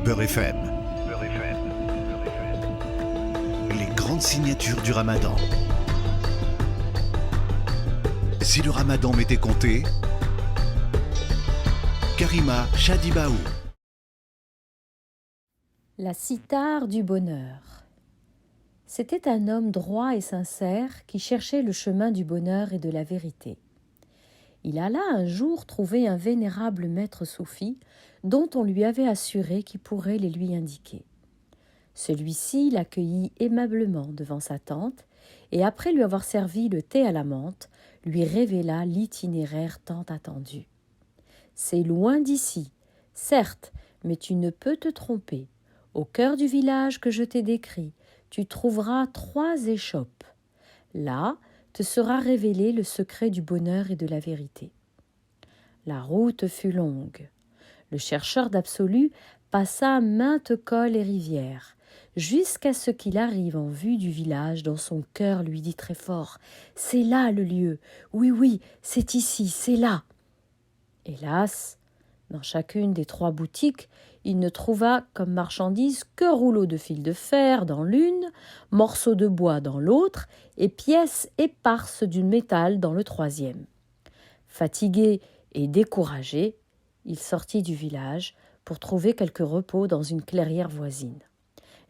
Beurre FM. Les grandes signatures du Ramadan. Si le Ramadan m'était compté, Karima Chadibaou. La cithare du bonheur. C'était un homme droit et sincère qui cherchait le chemin du bonheur et de la vérité. Il alla un jour trouver un vénérable maître soufi dont on lui avait assuré qu'il pourrait les lui indiquer. Celui-ci l'accueillit aimablement devant sa tente et après lui avoir servi le thé à la menthe, lui révéla l'itinéraire tant attendu. « C'est loin d'ici, certes, mais tu ne peux te tromper. Au cœur du village que je t'ai décrit, tu trouveras 3 échoppes. Là, te sera révélé le secret du bonheur et de la vérité. » La route fut longue. Le chercheur d'absolu passa maintes cols et rivières, jusqu'à ce qu'il arrive en vue du village dont son cœur lui dit très fort « C'est là le lieu, oui, c'est ici, c'est là !» Hélas, dans chacune des 3 boutiques, il ne trouva comme marchandise que rouleaux de fil de fer dans l'une, morceaux de bois dans l'autre et pièces éparses du métal dans le 3e. Fatigué et découragé, il sortit du village pour trouver quelque repos dans une clairière voisine.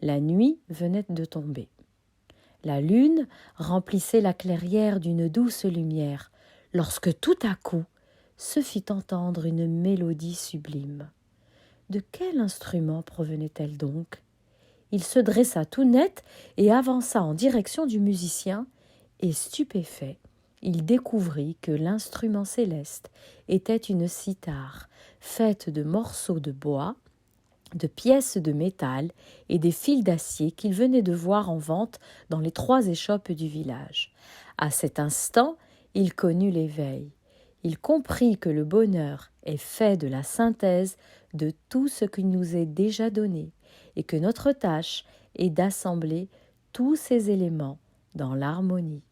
La nuit venait de tomber. La lune remplissait la clairière d'une douce lumière, lorsque tout à coup se fit entendre une mélodie sublime. De quel instrument provenait-elle donc ? Il se dressa tout net et avança en direction du musicien, et stupéfait, il découvrit que l'instrument céleste était une cithare, faite de morceaux de bois, de pièces de métal et des fils d'acier qu'il venait de voir en vente dans les 3 échoppes du village. À cet instant, il connut l'éveil. Il comprit que le bonheur est fait de la synthèse de tout ce qui nous est déjà donné et que notre tâche est d'assembler tous ces éléments dans l'harmonie.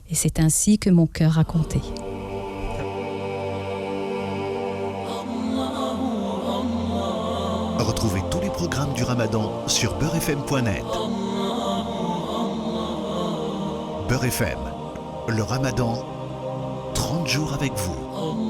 Et c'est ainsi que mon cœur a compté. Retrouvez tous les programmes du Ramadan sur beurrefm.net. Beurre FM, le Ramadan, 30 jours avec vous.